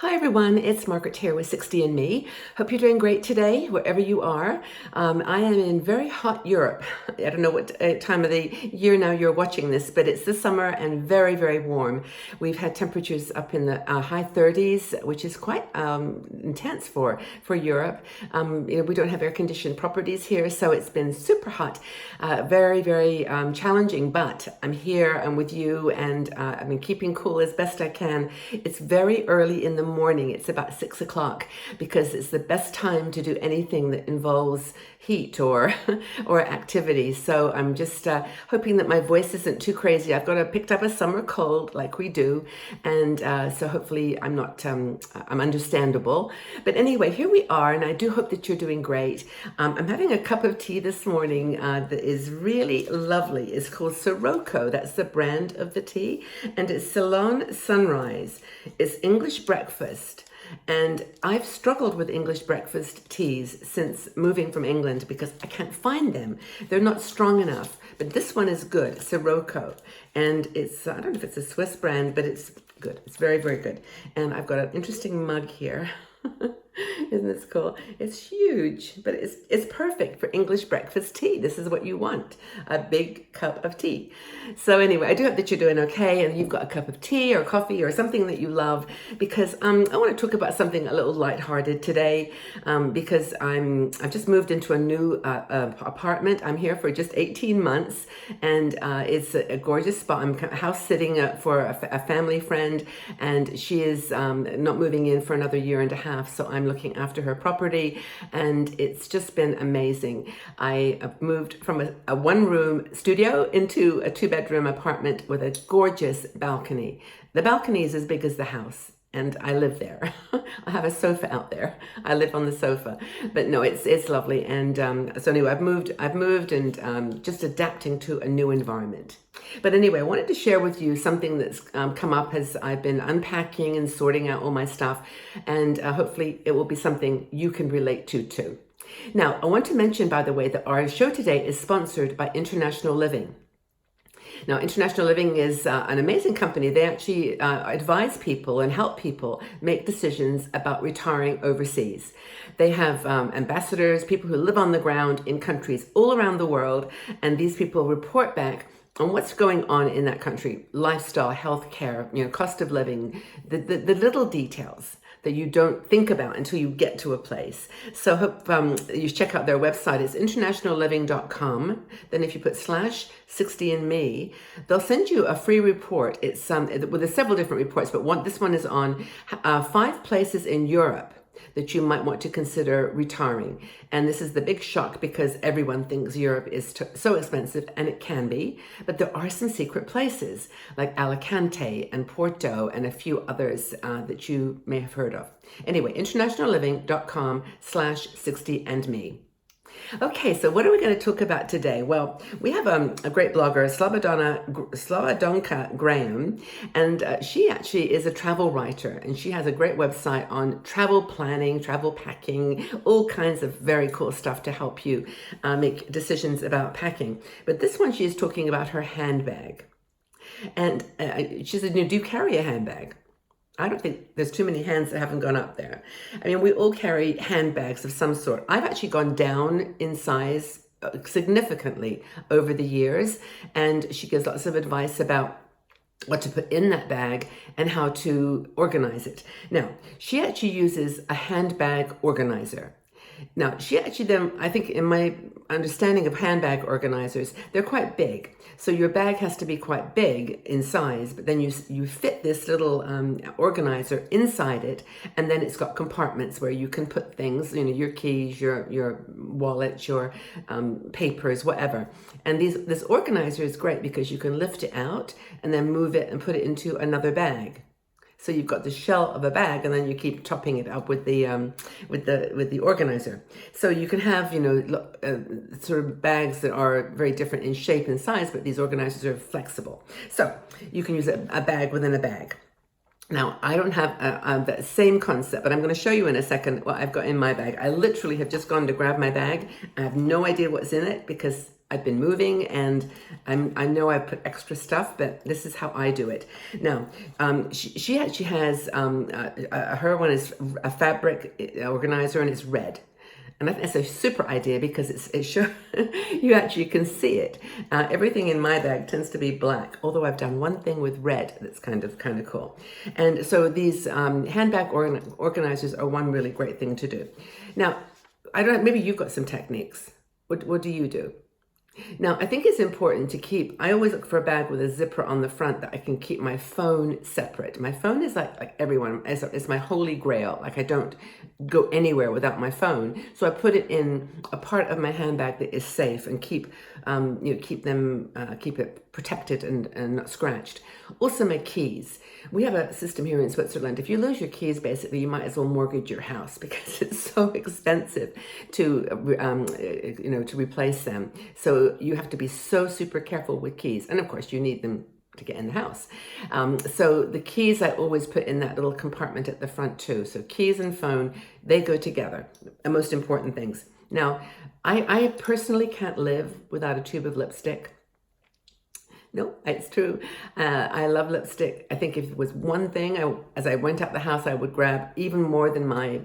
Hi everyone, it's Margaret here with 60 and Me. Hope you're doing great today, wherever you are. I am in very hot Europe. I don't know what time of the year now you're watching this, but it's the summer and very, very warm. We've had temperatures up in the high 30s, which is quite intense for Europe. We don't have air-conditioned properties here, so it's been super hot, very, very challenging, but I'm here, I'm with you, and I've been keeping cool as best I can. It's very early in the morning. It's about 6 o'clock because it's the best time to do anything that involves heat or activity. So I'm just hoping that my voice isn't too crazy. I've picked up a summer cold like we do, and so hopefully I'm not I'm understandable. But anyway, here we are, and I do hope that you're doing great. I'm having a cup of tea this morning that is really lovely. It's called Sirocco. That's the brand of the tea, and it's Ceylon Sunrise. It's English breakfast. And I've struggled with English breakfast teas since moving from England because I can't find them. They're not strong enough. But this one is good, Sirocco. And it's, I don't know if it's a Swiss brand, but it's good. It's very, very good. And I've got an interesting mug here. Isn't this cool? It's huge, but it's perfect for English breakfast tea. This is what you want, a big cup of tea. So anyway, I do hope that you're doing okay and you've got a cup of tea or coffee or something that you love, because I want to talk about something a little lighthearted today, because I've just moved into a new apartment. I'm here for just 18 months, and it's a gorgeous spot. I'm house sitting for a family friend, and she is not moving in for another year and a half, so I'm looking after her property, and it's just been amazing. I moved from a one-room studio into a two-bedroom apartment with a gorgeous balcony. The balcony is as big as the house, and I live there. I have a sofa out there. I live on the sofa, but no, it's lovely. And so anyway, I've moved and just adapting to a new environment. But anyway, I wanted to share with you something that's come up as I've been unpacking and sorting out all my stuff, and hopefully it will be something you can relate to too. Now, I want to mention, by the way, that our show today is sponsored by International Living. Now, International Living is an amazing company. They actually advise people and help people make decisions about retiring overseas. They have ambassadors, people who live on the ground in countries all around the world, and these people report back on what's going on in that country: lifestyle, healthcare, cost of living, the little details that you don't think about until you get to a place. So hope you check out their website. It's internationalliving.com. Then if you put /60andme, they'll send you a free report. It's with several different reports, but this one is on 5 places in Europe that you might want to consider retiring. And this is the big shock because everyone thinks Europe is so expensive, and it can be, but there are some secret places like Alicante and Porto and a few others that you may have heard of. Anyway, internationalliving.com /60andme. Okay, so what are we going to talk about today? Well, we have a great blogger, Slobodonka Graham, and she actually is a travel writer, and she has a great website on travel planning, travel packing, all kinds of very cool stuff to help you make decisions about packing. But this one, she is talking about her handbag. And she said, do you carry a handbag? I don't think there's too many hands that haven't gone up there. I mean, we all carry handbags of some sort. I've actually gone down in size significantly over the years, and she gives lots of advice about what to put in that bag and how to organize it. Now, she actually uses a handbag organizer. Now, she actually then, I think in my understanding of handbag organizers, they're quite big. So your bag has to be quite big in size, but then you fit this little organizer inside it, and then it's got compartments where you can put things, your keys, your wallet, your papers, whatever. And this organizer is great because you can lift it out and then move it and put it into another bag. So you've got the shell of a bag, and then you keep topping it up with the organizer. So you can have sort of bags that are very different in shape and size, but these organizers are flexible. So you can use a bag within a bag. Now, I don't have that same concept, but I'm going to show you in a second what I've got in my bag. I literally have just gone to grab my bag. I have no idea what's in it because I've been moving, and I know I put extra stuff, but this is how I do it. Now, she actually has her one is a fabric organizer, and it's red. And I think that's a super idea because it shows you actually can see it. Everything in my bag tends to be black, although I've done one thing with red that's kind of cool. And so these handbag organizers are one really great thing to do. Now, I don't know, maybe you've got some techniques. What do you do? Now, I think it's important to keep, I always look for a bag with a zipper on the front that I can keep my phone separate. My phone is like everyone, it's my holy grail. Like I don't go anywhere without my phone. So I put it in a part of my handbag that is safe and keep it protected and not scratched. Also my keys. We have a system here in Switzerland. If you lose your keys, basically, you might as well mortgage your house because it's so expensive to replace them. So you have to be so super careful with keys. And of course, you need them to get in the house. So the keys I always put in that little compartment at the front too. So keys and phone, they go together. The most important things. Now, I personally can't live without a tube of lipstick. No, it's true. I love lipstick. I think if it was one thing, as I went out the house, I would grab even more than my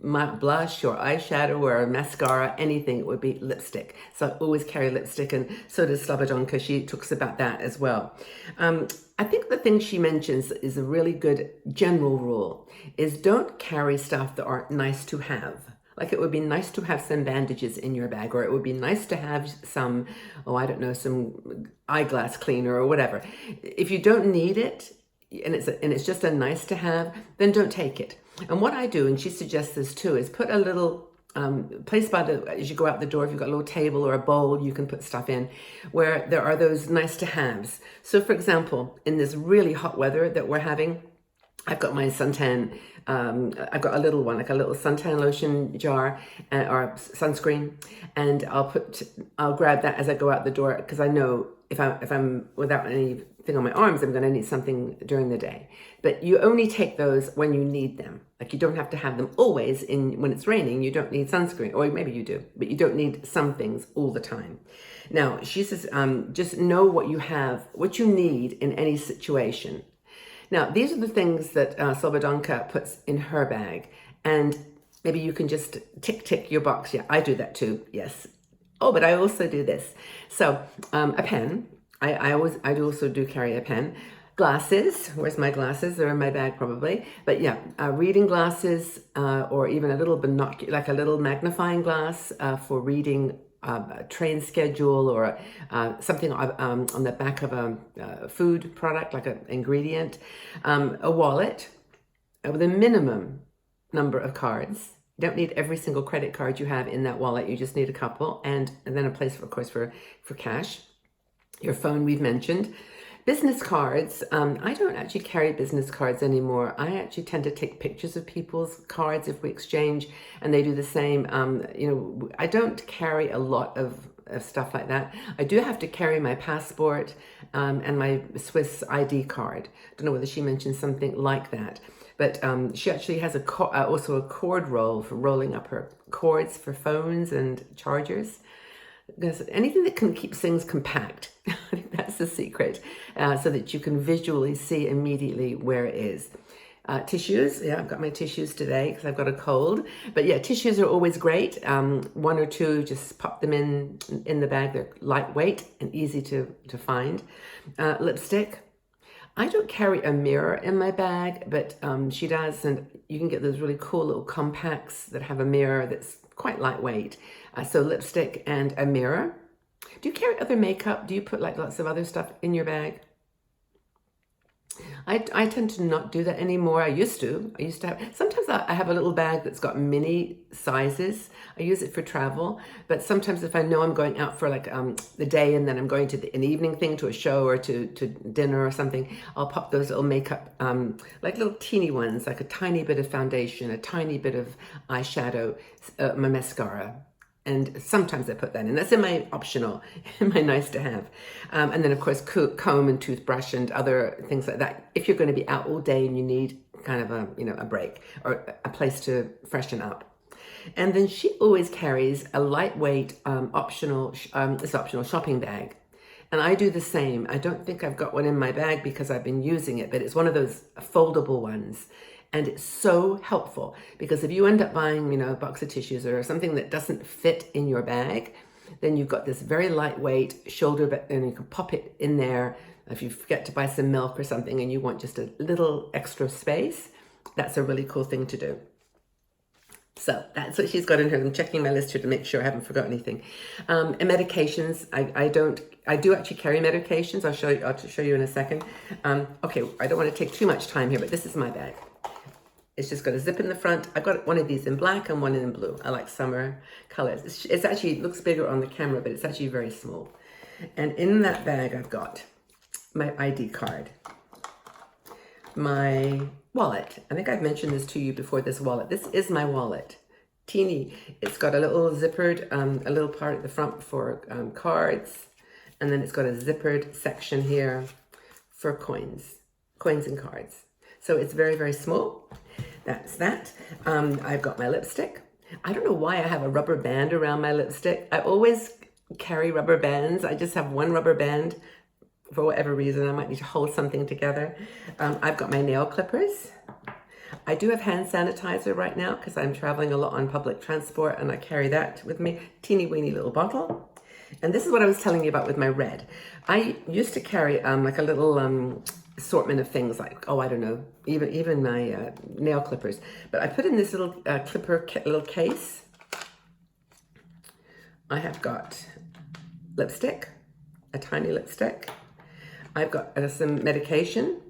blush or eyeshadow or mascara, anything, it would be lipstick. So I always carry lipstick, and so does Slobodonka. She talks about that as well. I think the thing she mentions is a really good general rule, is don't carry stuff that aren't nice to have. Like it would be nice to have some bandages in your bag, or it would be nice to have some, some eyeglass cleaner or whatever. If you don't need it, and it's just a nice to have, then don't take it. And what I do, and she suggests this too, is put a little place as you go out the door. If you've got a little table or a bowl, you can put stuff in where there are those nice to haves. So for example, in this really hot weather that we're having, I've got my suntan, I've got a little one, like a little suntan lotion jar or sunscreen, and I'll grab that as I go out the door, because I know if I'm without anything on my arms, I'm going to need something during the day. But you only take those when you need them. Like you don't have to have them always when it's raining. You don't need sunscreen, or maybe you do, but you don't need some things all the time. Now, she says, just know what you need in any situation. Now, these are the things that Slobodonka puts in her bag, and maybe you can just tick your box. Yeah, I do that too, yes. Oh, but I also do this. So, a pen. I also do carry a pen. Glasses. Where's my glasses? They're in my bag probably. But yeah, reading glasses, or even a little like a little magnifying glass for reading a train schedule, or something on the back of a food product, like an ingredient, a wallet with a minimum number of cards. You don't need every single credit card you have in that wallet. You just need a couple, and then a place, of course, for cash. Your phone, we've mentioned. Business cards, I don't actually carry business cards anymore. I actually tend to take pictures of people's cards if we exchange, and they do the same. I don't carry a lot of stuff like that. I do have to carry my passport and my Swiss ID card. I don't know whether she mentioned something like that. But she actually has also a cord roll for rolling up her cords for phones and chargers. Because anything that can keep things compact, I think that's the secret, so that you can visually see immediately where it is. Tissues, yeah, I've got my tissues today because I've got a cold. But yeah, tissues are always great. One or two, just pop them in the bag. They're lightweight and easy to find. Lipstick. I don't carry a mirror in my bag, but she does, and you can get those really cool little compacts that have a mirror that's quite lightweight. So lipstick and a mirror. Do you carry other makeup? Do you put like lots of other stuff in your bag? I tend to not do that anymore. I used to have, sometimes I have a little bag that's got mini sizes. I use it for travel, but sometimes if I know I'm going out for like the day, and then I'm going to an evening thing, to a show or to dinner or something, I'll pop those little makeup, like little teeny ones, like a tiny bit of foundation, a tiny bit of eyeshadow, my mascara. And sometimes I put that in. That's in my optional, in my nice to have. And then of course, comb and toothbrush and other things like that. If you're going to be out all day and you need kind of a break or a place to freshen up. And then she always carries a lightweight it's optional shopping bag. And I do the same. I don't think I've got one in my bag because I've been using it, but it's one of those foldable ones. And it's so helpful because if you end up buying, a box of tissues or something that doesn't fit in your bag, then you've got this very lightweight shoulder bag and you can pop it in there. If you forget to buy some milk or something and you want just a little extra space, that's a really cool thing to do. So that's what she's got in her. I'm checking my list here to make sure I haven't forgotten anything. And medications, I do actually carry medications. I'll show you in a second. Okay, I don't want to take too much time here, but this is my bag. It's just got a zip in the front. I've got one of these in black and one in blue. I like summer colors. It's actually, it looks bigger on the camera, but it's actually very small. And in that bag, I've got my ID card, my wallet. I think I've mentioned this to you before, this wallet. This is my wallet. Teeny. It's got a little zippered, a little part at the front for cards. And then it's got a zippered section here for coins and cards. So it's very, very small. That's that. I've got my lipstick. I don't know why I have a rubber band around my lipstick. I always carry rubber bands. I just have one rubber band for whatever reason. I might need to hold something together. I've got my nail clippers. I do have hand sanitizer right now because I'm traveling a lot on public transport and I carry that with me. Teeny weeny little bottle. And this is what I was telling you about with my red. I used to carry like a little assortment of things like, I don't know, even my nail clippers. But I put in this little little case. I have got lipstick, a tiny lipstick. I've got some medication,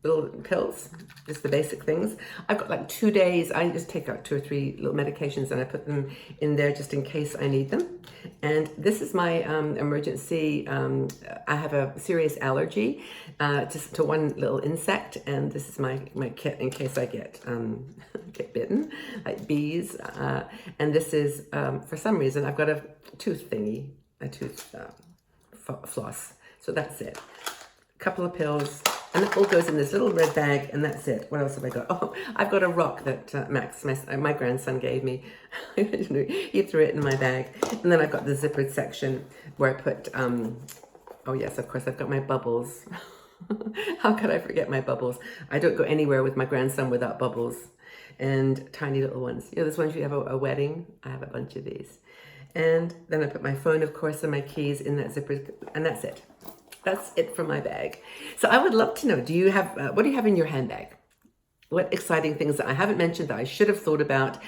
little pills, just the basic things. I've got like 2 days. I just take out 2 or 3 little medications and I put them in there just in case I need them. And this is my emergency. I have a serious allergy just to one little insect, and this is my kit in case I get bitten, like bees. And this is, for some reason, I've got a tooth thingy, a tooth floss. So that's it. A couple of pills. And it all goes in this little red bag, and that's it. What else have I got? Oh, I've got a rock that Max, my grandson, gave me. He threw it in my bag. And then I've got the zippered section where I put, oh yes, of course, I've got my bubbles. How could I forget my bubbles? I don't go anywhere with my grandson without bubbles. And tiny little ones. This one, if you have a wedding, I have a bunch of these. And then I put my phone, of course, and my keys in that zipper, and that's it. That's it for my bag. So I would love to know, do you have, what do you have in your handbag? What exciting things that I haven't mentioned that I should have thought about?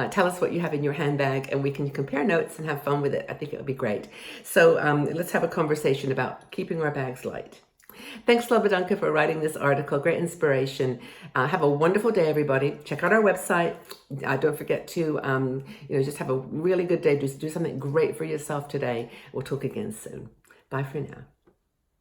Tell us what you have in your handbag and we can compare notes and have fun with it. I think it would be great. So let's have a conversation about keeping our bags light. Thanks, Slobodunka, for writing this article. Great inspiration. Have a wonderful day, everybody. Check out our website. Don't forget to, just have a really good day. Just do something great for yourself today. We'll talk again soon. Bye for now.